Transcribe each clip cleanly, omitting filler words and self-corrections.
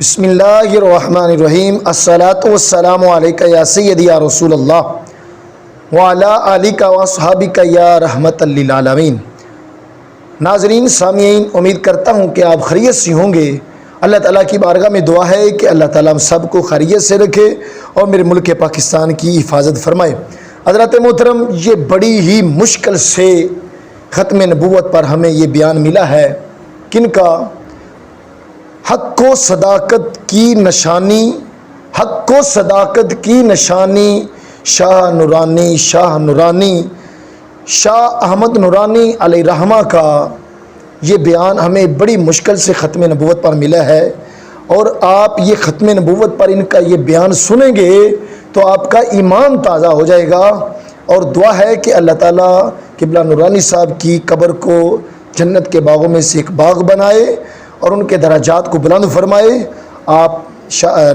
بسم اللہ الرحمن الرحیم الصلاۃ والسلام علیک یا سیدی یا رسول اللہ وعلی آلک واصحابک یا رحمت للعالمین۔ ناظرین سامعین، امید کرتا ہوں کہ آپ خیریت سے ہوں گے۔ اللہ تعالیٰ کی بارگاہ میں دعا ہے کہ اللہ تعالیٰ ہم سب کو خیریت سے رکھے اور میرے ملک پاکستان کی حفاظت فرمائے۔ حضرات محترم، یہ بڑی ہی مشکل سے ختم نبوت پر ہمیں یہ بیان ملا ہے، کن کا؟ حق و صداقت کی نشانی، حق و صداقت کی نشانی شاہ نورانی شاہ احمد نورانی علیہ رحمہ کا یہ بیان ہمیں بڑی مشکل سے ختم نبوت پر ملا ہے، اور آپ یہ ختم نبوت پر ان کا یہ بیان سنیں گے تو آپ کا ایمان تازہ ہو جائے گا، اور دعا ہے کہ اللہ تعالیٰ قبلہ نورانی صاحب کی قبر کو جنت کے باغوں میں سے ایک باغ بنائے اور ان کے درجات کو بلند فرمائے۔ آپ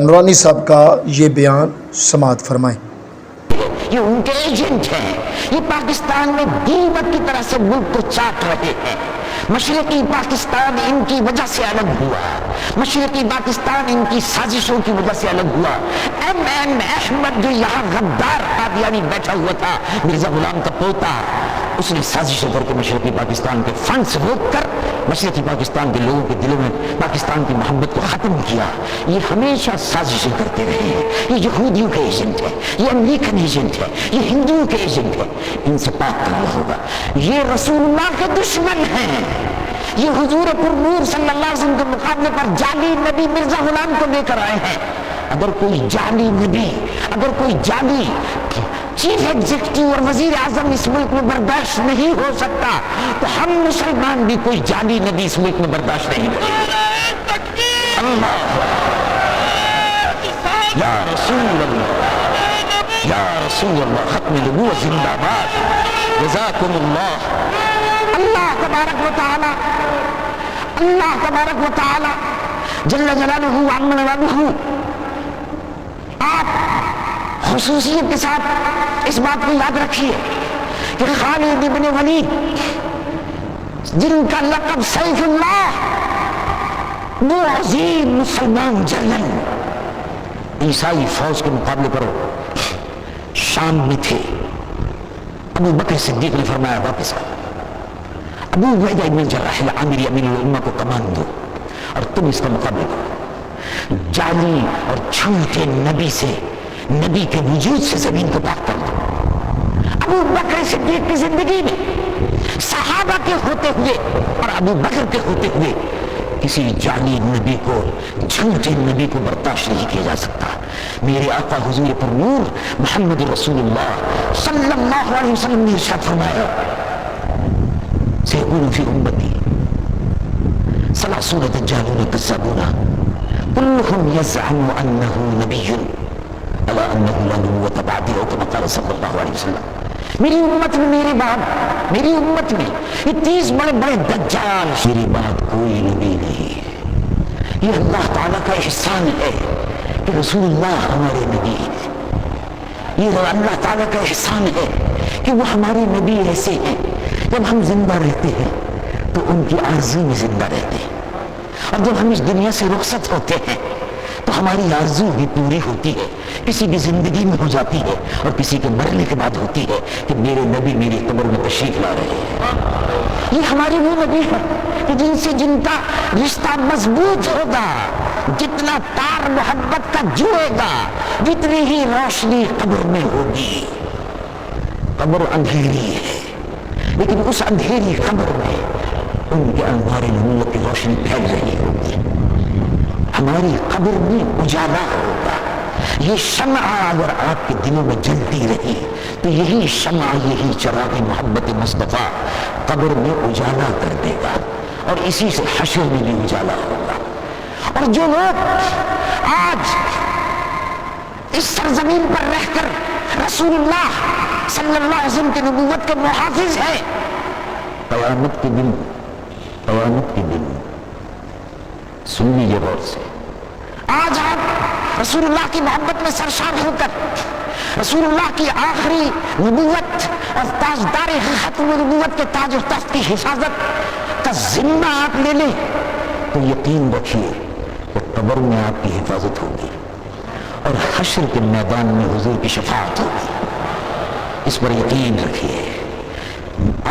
نورانی صاحب کا یہ بیان سماعت فرمائیں۔ یہ ان کے ایجنٹ ہیں، یہ پاکستان میں دیمک کی طرح سے ملک کو چاٹ رہے ہیں۔ مشرقی پاکستان ان کی وجہ سے الگ ہوا، مشرقی پاکستان ان کی سازشوں کی وجہ سے الگ ہوا۔ ایم احمد جو یہاں غدار قادیانی بیٹھا ہوا تھا، مرزا غلام کا پوتا، اس نے سازشیں کر کے مشرقی پاکستان کے فنڈز روک کر مشرقی پاکستان کے لوگوں کے دلوں میں پاکستان کی محبت کو ختم کیا۔ یہ ہمیشہ سازشیں کرتے رہے ہیں۔ یہ یہودیوں کے ایجنٹ ہے، یہ امریکن ایجنٹ ہے، یہ ہندوؤں کے ایجنٹ ہے۔ ان سے پاک کرنا ہوگا۔ یہ رسول اللہ کے دشمن ہیں، یہ حضور پر نور صلی اللہ علیہ وسلم کے مقابلے پر جعلی نبی مرزا غلام کو لے کر آئے ہیں۔ اگر کوئی جعلی نبی، اگر کوئی جعلی چیف ایگزیکٹو اور وزیر اعظم اس ملک میں برداشت نہیں ہو سکتا تو ہم مسلمان بھی کوئی جعلی نبی اس ملک میں برداشت نہیں کریں گے۔ اللہ یا رسول اللہ، یا رسول اللہ، ختم نبوت زندہ باد، جزاکم اللہ۔ اللہ تبارک و تعالی، اللہ تبارک و تعالی جل جلالہ وعظم نوالہ، آپ خصوصیت کے ساتھ اس بات کو یاد رکھیے کہ خالد ابن ولید، جن کا لقب سیف اللہ، وہ عظیم مسلمان جنرل عیسائی فوج کے مقابلے پر شام میں تھے۔ ابو بکر صدیق نے فرمایا واپس آؤ، ابو عبیدہ ابن جراح العامری امیر الامہ کو کمان دو اور تم اس کا مقابلہ کرو۔ جعلی اور جھوٹے نبی سے، نبی کے وجود سے زمین کو پاک کر دو۔ ابو بکر صدیق کی زندگی میں صحابہ کے ہوتے ہوئے اور ابو بکر کے ہوتے ہوئے کسی جعلی نبی کو، جھوٹے نبی کو برداشت نہیں کیا جا سکتا۔ میرے آقا حضور پر نور محمد رسول اللہ صلی اللہ علیہ وسلم نے ارشاد فرمایا، سيكون في أمتي 30 دجالون كذابون كلهم يزعم أنه نبي ألا أنه لا نبوة بعدي، أو كما قال صلی اللہ علیہ وسلم۔ میری امت میں، میرے بعد، میری امت میں یہ 30 بڑے بڑے دجال، میری بعد کوئی نبی نہیں۔ یہ اللہ تعالیٰ کا احسان ہے کہ رسول اللہ ہمارے نبی ہیں۔ یہ اللہ تعالیٰ کا احسان ہے کہ وہ ہمارے نبی ایسے ہیں، جب ہم زندہ رہتے ہیں تو ان کی آرزو میں زندہ رہتے ہیں، اور جب ہم اس دنیا سے رخصت ہوتے ہیں تو ہماری آرزو بھی پوری ہوتی ہے، کسی کی زندگی میں ہو جاتی ہے اور کسی کے مرنے کے بعد ہوتی ہے کہ میرے نبی میری قبر میں تشریف لا رہے ہیں۔ یہ ہمارے وہ نبی ہیں کہ جن کا رشتہ مضبوط ہوگا، جتنا تار محبت کا جڑے گا، جتنی ہی روشنی قبر میں ہوگی۔ قبر اندھیری ہے، لیکن اس اندھیری قبر میں ان کے انوار نبوت کی روشنی پھیل رہی ہوگی، ہماری قبر میں اجالا ہوگا۔ یہ شمع اگر آپ کے دلوں میں جلتی رہی تو یہی شمع، یہی چراغ محبت مصطفیٰ قبر میں اجالا کر دے گا، اور اسی سے حشر میں بھی اجالا ہوگا۔ اور جو لوگ آج اس سرزمین پر رہ کر رسول اللہ صلی اللہ علیہ وسلم کی نبوت کے محافظ ہیں، قیامت کے دن، قیامت کے دن سن لیجیے غور سے، آج آپ رسول اللہ کی محبت میں سرشار ہو کر رسول اللہ کی آخری نبوت اور تاجدار ختم نبوت کے تاج و تخت کی حفاظت کا ذمہ آپ لے لیں تو یقین رکھیے تو قبر میں آپ کی حفاظت ہوگی اور حشر کے میدان میں حضور کی شفاعت ہوگی. اس پر یقین رکھیے.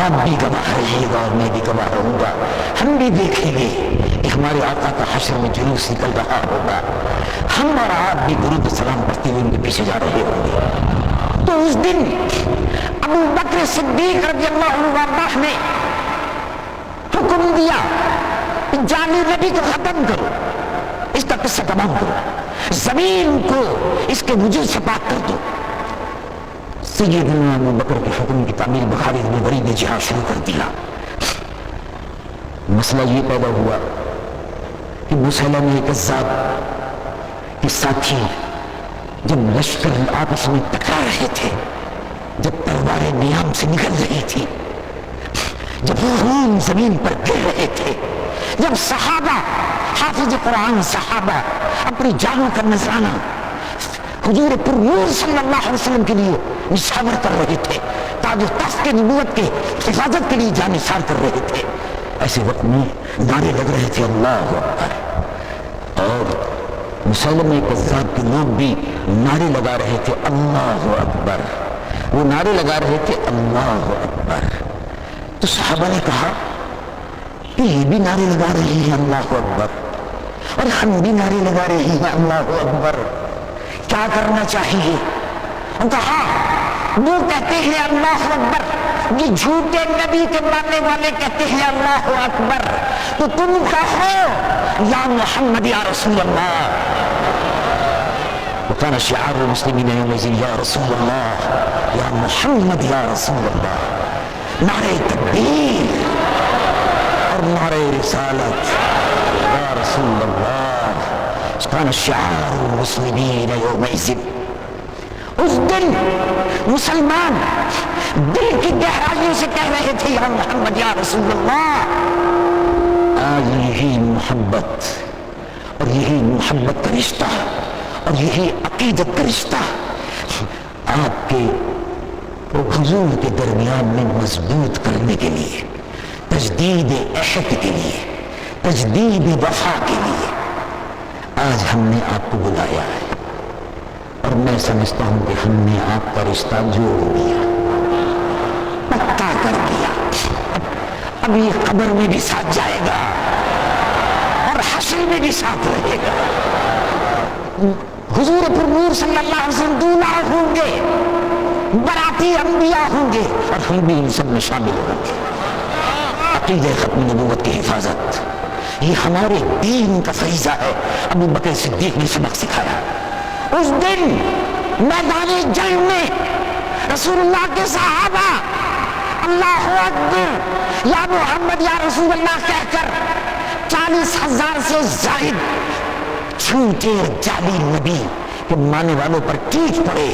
آپ بھی گواہ رہیے گا اور میں بھی گواہ رہوں گا. ہم بھی دیکھیں گے کہ ہمارے آقا کا حشر میں جلوس نکل رہا ہوگا. ہم اور آپ بھی درود و سلام پڑھتے ہوئے ان کے پیچھے جا رہے ہوں گے. تو اس دن ابو بکر صدیق رضی اللہ عنہ نے حکم دیا کہ جعلی نبی کو ختم کرو، اس کا قصہ تمام کرو، زمین کو اس کے وجود سے پاک کر دو. سیدنا ابو بکر کے حکم کی تعمیل بخاری بن ولید نے جہاد شروع کر دیا. مسئلہ یہ پیدا ہوا کہ مسلمہ کذاب کے ساتھی جب لشکر آپس میں ٹکرا رہے تھے، جب تلواریں نیام سے نکل رہی تھی، جب خون زمین پر گر رہے تھے، جب صحابہ حافظ قرآن صحابہ اپنی جانوں کا نذرانہ حضور پر نور صلی اللہ علیہ وسلم کے لیے نشاور کر رہے تھے، تاج و تخت کے نبوت کے حفاظت کے لیے جان نثار کر رہے تھے، ایسے وقت میں نعرے لگ رہے تھے اللہ اکبر. اور مسلمہ کذاب کے لوگ بھی نعرے لگا رہے تھے اللہ اکبر. وہ نعرے لگا رہے تھے اللہ اکبر. تو صحابہ نے کہا کہ یہ بھی نعرے لگا رہے ہیں اللہ اکبر اور ہم بھی نعرے لگا رہے ہیں اللہ اکبر، کیا کرنا چاہیے؟ ان کہا وہ کہتے ہیں اللہ اکبر، یہ جھوٹے نبی کے ماننے والے کہتے ہیں اللہ اکبر، تو تم کہو یا محمد یا رسول اللہ. وكان شعار المسلمين يومئذ يا رسول الله يا محمد يا رسول الله. نعرہ تکبیر اور نعرہ رسالت یا رسول اللہ كان شعار المسلمين يومئذ. اس دن مسلمان دل کی گہرائیوں سے کہہ رہے تھے یا محمد یا رسول اللہ. آج یہی محبت اور یہی محبت کا رشتہ اور یہی عقیدت کا رشتہ آپ کے حضور کے درمیان میں مضبوط کرنے کے لیے، تجدید عہد کے لیے، تجدید وفا کے لیے آج ہم نے آپ کو بلایا ہے. اور میں سمجھتا ہوں کہ ہم نے آپ کا رشتہ جوڑ دیا، پکا کر دیا. اب یہ قبر میں بھی ساتھ جائے گا اور حشر میں بھی ساتھ رہے گا. حضور پر نور صلی اللہ علیہ وسلم دولہا ہوں گے، براتی انبیاء ہوں گے اور ہم بھی ان سب میں شامل ہوں گے. عقیدہ ختم نبوت کی حفاظت یہ ہمارے دین کا فریضہ ہے. ابو بکر صدیق نے سبق سکھایا. اس دن میدان جنگ میں رسول اللہ کے صحابہ اللہ اکبر یا محمد یا رسول اللہ کہہ کر 40,000 سے زائد جھوٹے جعلی نبی کے ماننے والوں پر ٹیٹ پڑے،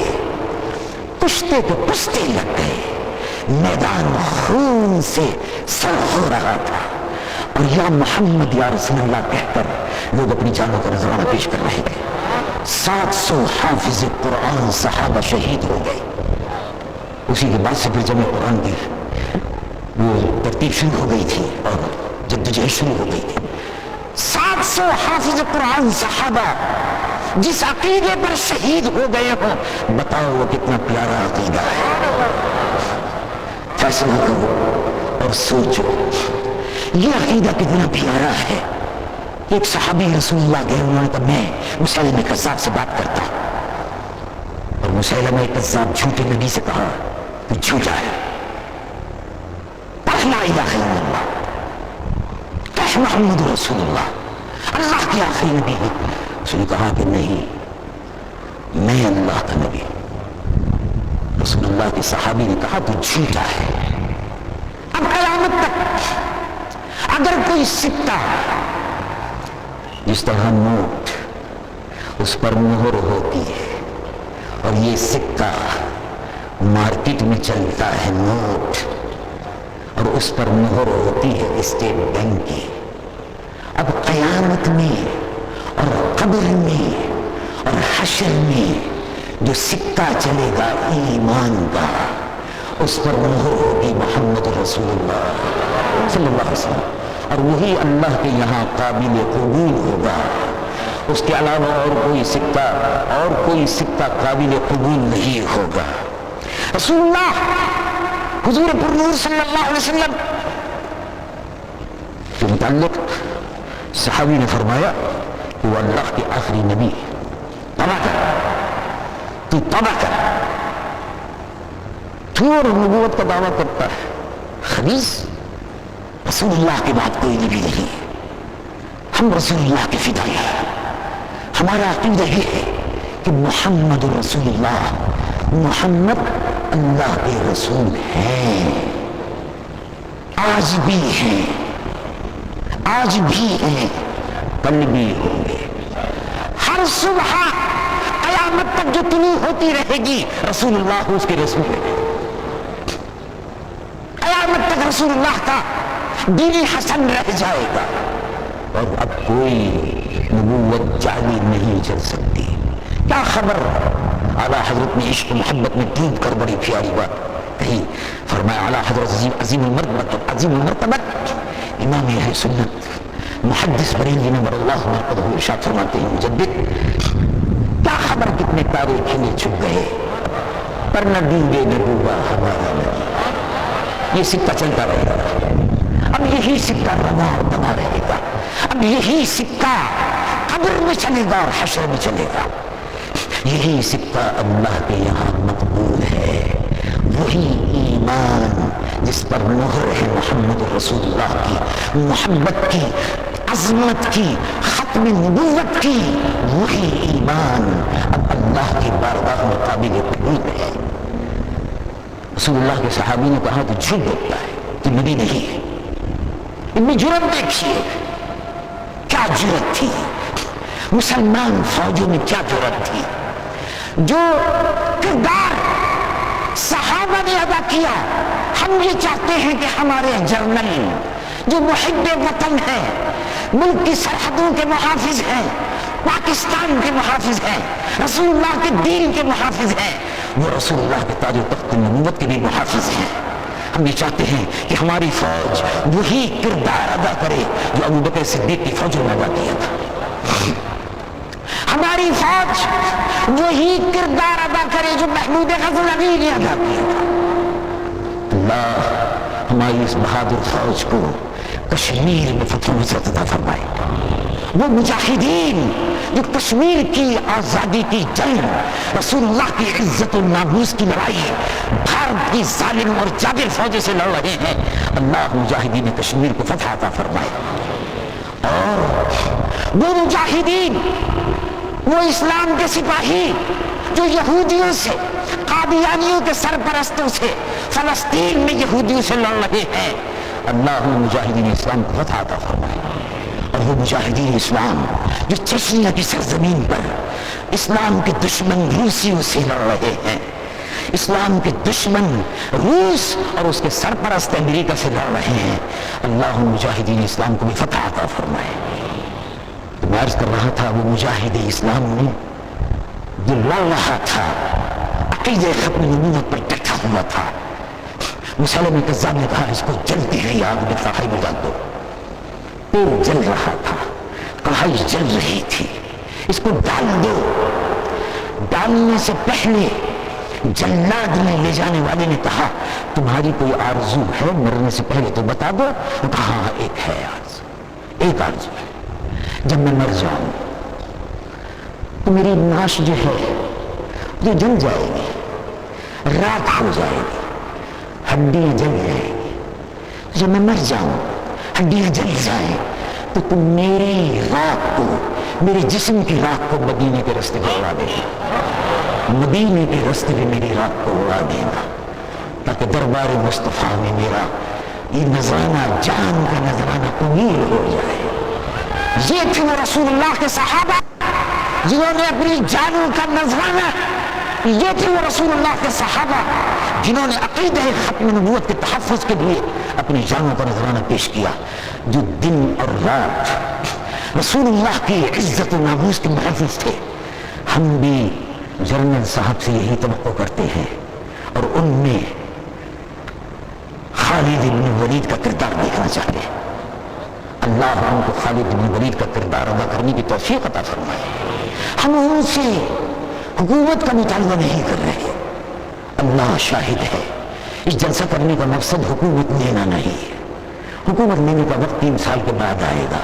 پشتے کو پشتے لگ گئے. میدان خون سے سر ہو رہا تھا اور یا محمد یا رسول اللہ کہہ کر لوگ اپنی جانوں کا نذرانہ پیش کر رہے تھے. 700 حافظ قرآن صحابہ شہید ہو گئے. اسی کے بعد سے پھر جمع قرآن کی وہ ترتیب شروع ہو گئی تھی اور جدوجہد شروع ہو گئی تھی. 700 حافظ قرآن صحابہ جس عقیدے پر شہید ہو گئے ہوں، بتاؤ وہ کتنا پیارا عقیدہ ہے. فیصلہ کرو اور سوچو یہ عقیدہ کتنا پیارا ہے. ایک صحابی رسول اللہ گئے، انہوں نے کہا میں مسلمہ کذاب سے بات کرتا ہوں، اور مسلمہ کذاب جھوٹے نبی سے کہا تو جھوٹا ہے، پڑھ لا الہ الا اللہ، کہہ محمد رسول اللہ، اللہ کے آخری نبی ہے. اس نے کہا کہ نہیں، میں اللہ کا نبی. رسول اللہ کے صحابی نے کہا تو جھوٹا ہے. اب قیامت تک اگر کوئی سکہ جس طرح نوٹ اس پر مہر ہوتی ہے اور یہ سکہ مارکیٹ میں چلتا ہے نوٹ اور اس پر مہر ہوتی ہے اسٹیٹ بینک کی، اب قیامت میں اور قبر میں اور حشر میں جو سکہ چلے گا ایمان کا، اس پر مہر ہوگی محمد رسول اللہ صلی اللہ علیہ وسلم، اور وہی اللہ کے یہاں قابل قبول ہوگا. اس کے علاوہ اور کوئی سکہ قابل قبول نہیں ہوگا۔ رسول اللہ حضور پر نور صلی اللہ علیہ وسلم کے متعلق صحابی نے فرمایا کہ وہ اللہ کے آخری نبی، توبہ کر، تو اور نبوت کا دعویٰ کرتا ہے، خبیث، رسول اللہ کے بعد کوئی نبی نہیں، ہم رسول اللہ کے فدائی ہیں، ہمارا عقیدہ یہ ہے کہ محمد رسول اللہ، محمد اللہ کے رسول ہیں، آج بھی ہیں، کل بھی ہوں گے۔ ہر صبح قیامت تک جو طلوع ہوتی رہے گی رسول اللہ اس کے رسول ہے، قیامت تک رسول اللہ کا دین حسن رہ جائے گا، اور اب کوئی نبوت جعلی نہیں چل سکتی۔ کیا خبر، اعلیٰ حضرت نے عشق و محبت میں ڈوب کر بڑی پیاری بات کہی، فرمایا اعلیٰ حضرت عظیم المرتبت امام اہل سنت محدث بریلوی نور اللہ مرقدہ ارشاد فرماتے ہیں، مجدد، کیا خبر کتنے تارے کھلے چھپ گئے پر نہ ڈوبے نہ ڈوبا ہمارا نبی۔ یہ سکہ چلتا رہے گا، اب یہی سکہ رواں بنا رہے گا، اب یہی سکہ قبر میں چلے گا اور حشر میں چلے گا۔ یہی سکہ اللہ کے یہاں مقبول ہے، وہی ایمان جس پر مہر ہے محمد رسول اللہ کی محبت کی، عظمت کی، ختم نبوت کی، وہی ایمان اب اللہ کی بارگاہ میں قابل قبول ہے۔ رسول اللہ کے صحابی نے کہا تو جھوٹ بولتا ہے، تو نبی نہیں ہے۔ ان میں جرت دیکھیے، کیا جرت تھی، مسلمان فوجوں میں کیا جرت تھی، جو کردار صحابہ نے ادا کیا۔ ہم یہ چاہتے ہیں کہ ہمارے جنرل جو محب وطن ہیں، ملک کی سرحدوں کے محافظ ہیں، پاکستان کے محافظ ہیں، رسول اللہ کے دین کے محافظ ہیں، وہ رسول اللہ کے تاج و تخت نبوت کے بھی محافظ ہیں۔ ہم یہ چاہتے ہیں کہ ہماری فوج وہی کردار ادا کرے جو ابوبکر صدیق کی فوجوں نے ادا کیا تھا، ہماری فوج وہی کردار ادا کرے جو محمود غزنوی نے ادا کیا تھا۔ اللہ ہماری اس بہادر فوج کو کشمیر میں فتح و نصرت عطا فرمائے۔ وہ مجاہدین جو کشمیر کی آزادی کی جنگ، رسول اللہ کی عزت و ناموس کی لڑائی بھارت کی ظالم اور جابر فوجوں سے لڑ رہے ہیں، اللہ مجاہدین کشمیر کو فتح عطا فرمائے۔ اور وہ مجاہدین، وہ اسلام کے سپاہی جو یہودیوں سے، قادیانیوں کے سرپرستوں سے، فلسطین میں یہودیوں سے لڑ رہے ہیں، اللہ مجاہدین اسلام کو فتح عطا فرمائے۔ اور وہ مجاہدین اسلام جو چچنیا کی سرزمین پر اسلام کے دشمن روسیوں سے لڑ رہے ہیں، اسلام کے دشمن روس اور اس کے سرپرست امریکہ سے لڑ رہے ہیں، اللہ مجاہدین اسلام کو بھی فتح عطا فرمائے۔ تو میں عرض کر رہا تھا، وہ مجاہد اسلام نے جو لڑ رہا تھا، عقیدہ ختم نبوت پر ڈٹا ہوا تھا، مسلم کذاب نے کہا اس کو جلتی ہوئی آگ میں کڑھائی میں ڈال دو۔ تیل جل رہا تھا، کڑھائی جل رہی تھی، اس کو ڈال دو۔ ڈالنے سے پہلے جلاد نے، لے جانے والے نے کہا تمہاری کوئی آرزو ہے مرنے سے پہلے تو بتا دو۔ وہ کہا ہاں ایک ہے آرزو، ایک آرزو ہے، جب میں مر جاؤں تو میری ناش جو ہے جو جل جائے گی، راکھ ہو جائے گی، ہڈیاں جل جائیں گی۔ جب میں مر جاؤں، ہڈیاں جل جائیں تو تم میری راکھ کو، میرے جسم کی راکھ کو مدینے کے راستے پہ اڑا دینا، مدینے کے راستے پہ میری راکھ کو اڑا دینا، تاکہ دربار مصطفیٰ میں میرا یہ نذرانہ، جان کا نذرانہ قبول ہو جائے۔ یہ تھے وہ رسول اللہ کے صحابہ جنہوں نے اپنی جانوں کا نذرانہ، یہ تھے وہ رسول اللہ کے صحابہ جنہوں نے عقیدہ ختم نبوت کے تحفظ کے لیے اپنی جانوں کا نذرانہ پیش کیا، جو دن اور رات رسول اللہ کی عزت و ناموس کے محافظ تھے۔ ہم بھی جنرل صاحب سے یہی توقع کرتے ہیں، اور ان میں خالد بن ولید کا کردار دیکھنا چاہتے ہیں۔ اللہ ہم کو خالد بن ولید کا کردار ادا کرنے کی توفیق عطا فرمائے۔ ہم ان سے حکومت کا مطالبہ نہیں کر رہے، اللہ شاہد ہے، اس جلسہ کرنے کا مقصد حکومت لینا نہیں ہے۔ حکومت لینے کا وقت 3 سال کے بعد آئے گا،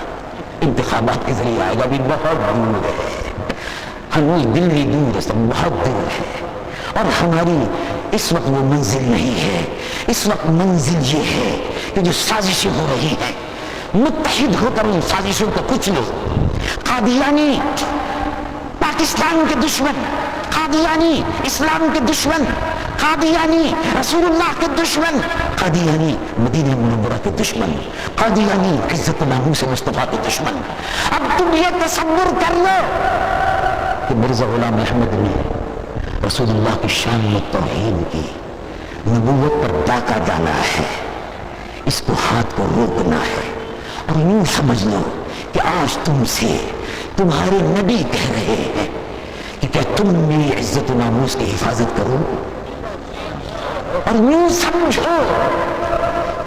انتخابات کے ذریعے آئے گا، بھی بہت دور ہے، ہنوز دلی دور ہے، سب بہت دور ہے، اور ہماری اس وقت وہ منزل نہیں ہے۔ اس وقت منزل یہ ہے کہ جو سازشیں ہو رہی ہیں، متحد ہو کر ان سازشوں کو کچھ لو۔ قادیانی پاکستان کے دشمن، قادیانی اسلام کے دشمن، قادیانی رسول اللہ کے دشمن، قادیانی مدینہ منورہ کے دشمن، قادیانی عزت و ناموس مصطفیٰ کے دشمن۔ اب تم یہ تصور کر لو کہ مرزا غلام احمد نے رسول اللہ کی شان میں توہین کی، نبوت پر ڈاکہ ڈالا ہے، اس کو ہاتھ کو روکنا ہے۔ اور یوں سمجھ لو کہ آج تم سے تمہارے نبی کہہ رہے ہیں کہ کیا تم میری عزت و ناموس کی حفاظت کرو؟ اور یوں سمجھو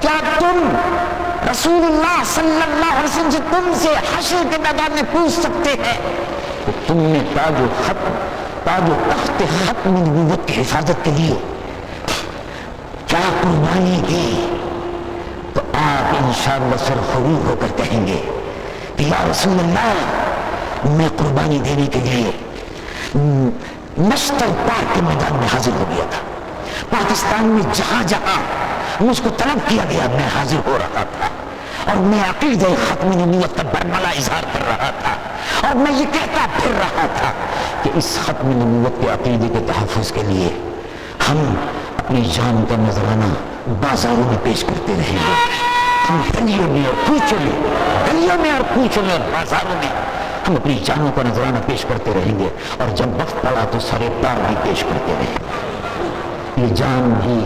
کیا تم رسول اللہ صلی اللہ علیہ وسلم سے تم سے حشر کے میدان میں پوچھ سکتے ہیں کہ تم نے تاج و تخت ختم نبوت کی حفاظت کے لیے کیا قربانی کی؟ تو آپ انشاءاللہ سرخرو ہو کر کہیں گے کہ یا رسول اللہ، میں قربانی دینے کے لیے مشتر پاک کے میدان میں حاضر ہو گیا تھا، پاکستان میں جہاں جہاں مجھ کو طلب کیا گیا میں حاضر ہو رہا تھا، اور میں عقیدہ ختم نبوت کا برملا اظہار کر رہا تھا، اور میں یہ کہتا پھر رہا تھا کہ اس ختم نبوت کے عقیدے کے تحفظ کے لیے ہم اپنی جان کا نذرانہ بازاروں میں پیش کرتے رہیں گے، ہم گلیوں میں اور کوچوں میں اور بازاروں میں ہم اپنی جانوں کا نذرانہ پیش کرتے رہیں گے، اور جب وقت پڑا تو سارے پار بھی پیش کرتے رہیں گے۔ یہ جان بھی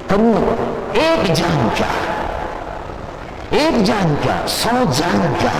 کروں، ایک جان کیا 100 جان کیا،